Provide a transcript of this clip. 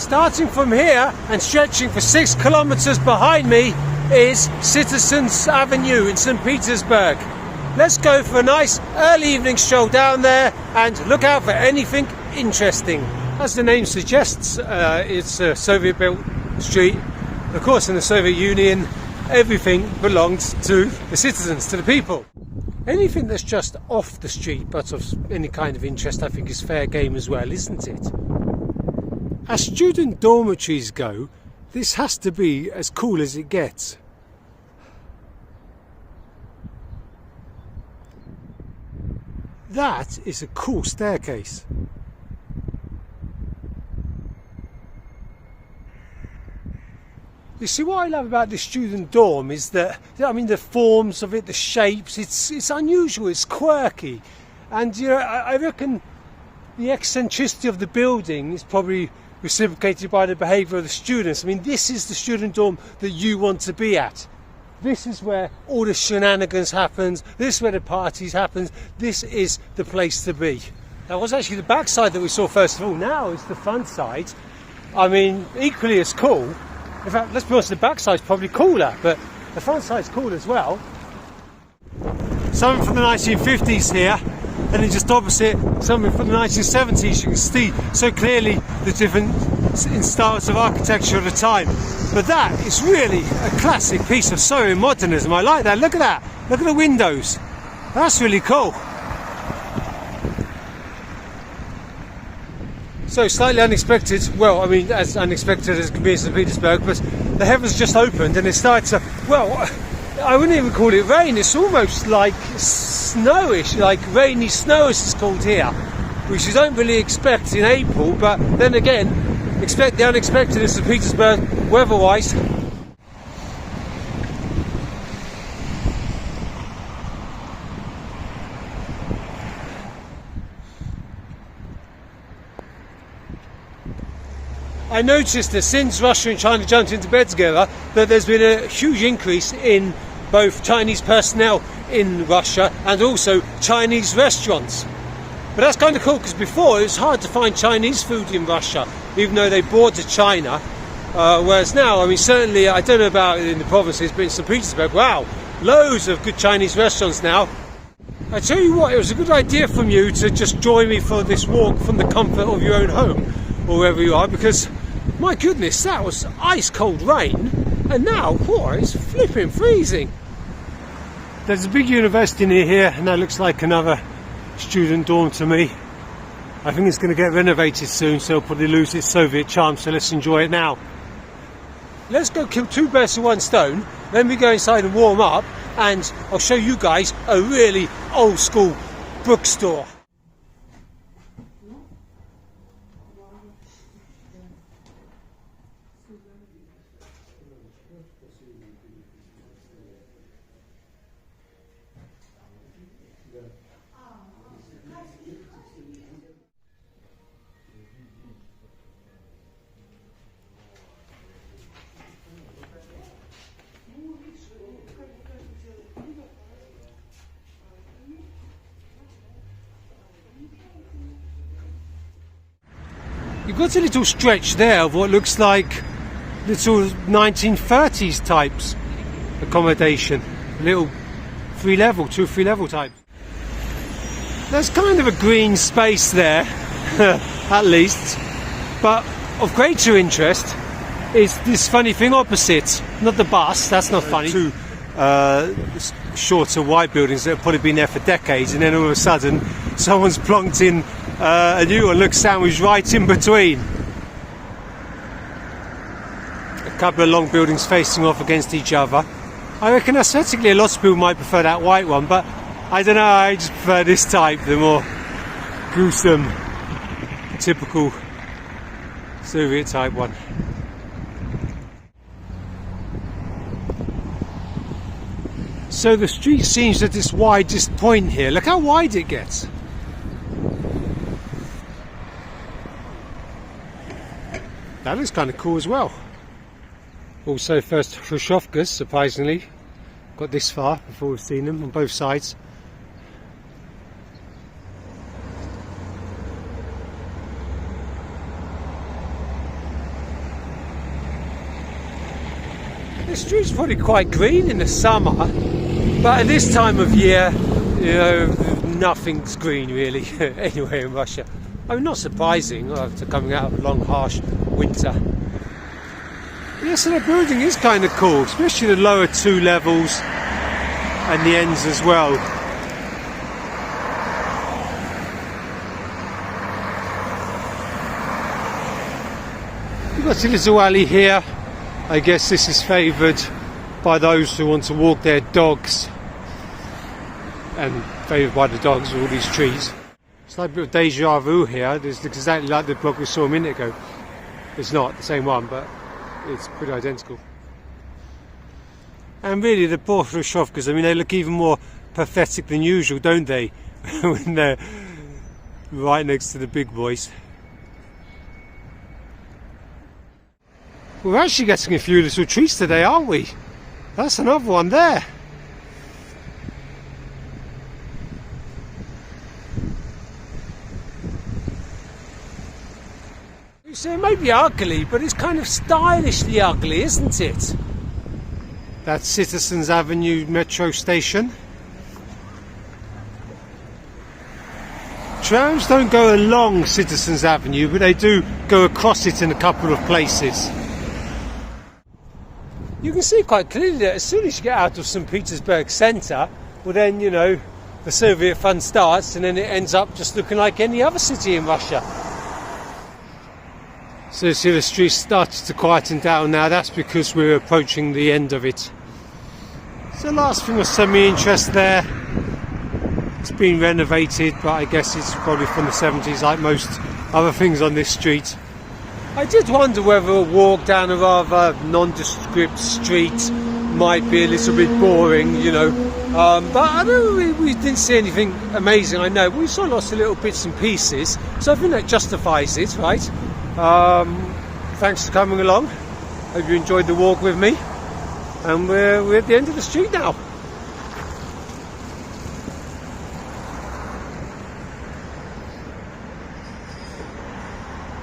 Starting from here and stretching for 6 kilometers behind me is Citizens Avenue in St. Petersburg. Let's go for a nice early evening stroll down there and look out for anything interesting. As the name suggests, it's a Soviet-built street. Of course, in the Soviet Union, everything belonged to the citizens, to the people. Anything that's just off the street but of any kind of interest, I think, is fair game as well, isn't it? As student dormitories go, this has to be as cool as it gets. That is a cool staircase. You see, what I love about this student dorm is that, I mean, the forms of it, the shapes, it's unusual, it's quirky. And, you know, I reckon the eccentricity of the building is probably reciprocated by the behaviour of the students. I mean, this is the student dorm that you want to be at. This is where all the shenanigans happens, this is where the parties happen, this is the place to be. That was actually the back side that we saw first of all. Now it's the front side. I mean, equally as cool. In fact, let's be honest, the back side's probably cooler, but the front side's cool as well. Something from the 1950s here, and then just opposite, something from the 1970s. You can see so clearly the different in styles of architecture of the time. But that is really a classic piece of Soviet modernism. I like that. Look at that. Look at the windows. That's really cool. So slightly unexpected, well, I mean, as unexpected as it can be in St. Petersburg, but the heavens just opened and it started to, well, I wouldn't even call it rain, it's almost like snowish, like rainy snow as it's called here, which you don't really expect in April, but then again, expect the unexpected in St. Petersburg weather-wise. I noticed that since Russia and China jumped into bed together, that there's been a huge increase in both Chinese personnel in Russia and also Chinese restaurants. But that's kind of cool, because before it was hard to find Chinese food in Russia, even though they bordered China. Whereas now, I mean, certainly, I don't know about in the provinces, but in St. Petersburg, wow, loads of good Chinese restaurants now. I tell you what, it was a good idea from you to just join me for this walk from the comfort of your own home, or wherever you are, because my goodness, that was ice cold rain, and now, boy, it's flipping freezing. There's a big university near here, and that looks like another student dorm to me. I think it's going to get renovated soon, so it'll probably lose its Soviet charm, so let's enjoy it now. Let's go kill 2 birds with 1 stone, then we go inside and warm up, and I'll show you guys a really old school bookstore. You've got a little stretch there of what looks like little 1930s types accommodation, a little 2 or 3 level type. There's kind of a green space there, at least, but of greater interest is this funny thing opposite, not the bus, that's not funny. 2 shorter white buildings that have probably been there for decades, and then all of a sudden someone's plonked in a new one, looks sandwiched right in between. A couple of long buildings facing off against each other. I reckon aesthetically a lot of people might prefer that white one, but I don't know, I just prefer this type, the more gruesome, typical Soviet type one. So the street seems at this widest point here. Look how wide it gets. That looks kind of cool as well. Also, first Khrushchevkas, surprisingly, got this far before we've seen them on both sides. The street's probably quite green in the summer, but at this time of year, you know, nothing's green really anywhere in Russia. I mean, not surprising after coming out of a long, harsh winter. Yes, and the building is kind of cool, especially the lower two levels and the ends as well. We've got a little alley here. I guess this is favoured by those who want to walk their dogs, and favoured by the dogs with all these trees. It's like a bit of deja vu here. It's exactly like the block we saw a minute ago. It's not the same one, but it's pretty identical. And really the poor Khrushchevkas, I mean, they look even more pathetic than usual, don't they? When they're right next to the big boys. We're actually getting a few little trees today, aren't we? That's another one there. You say it may be ugly, but it's kind of stylishly ugly, isn't it? That's Citizens Avenue metro station. Trams don't go along Citizens Avenue, but they do go across it in a couple of places. You can see quite clearly that as soon as you get out of St. Petersburg centre, well then, you know, the Soviet fun starts, and then it ends up just looking like any other city in Russia. So you see the street started to quieten down now. That's because we're approaching the end of it. So the last thing of semi-interest there. It's been renovated, but I guess it's probably from the 70s like most other things on this street. I did wonder whether a walk down a rather nondescript street might be a little bit boring, you know. But I don't we didn't see anything amazing, I know. But we saw lots of little bits and pieces, so I think that justifies it, right? Thanks for coming along. Hope you enjoyed the walk with me. And we're at the end of the street now.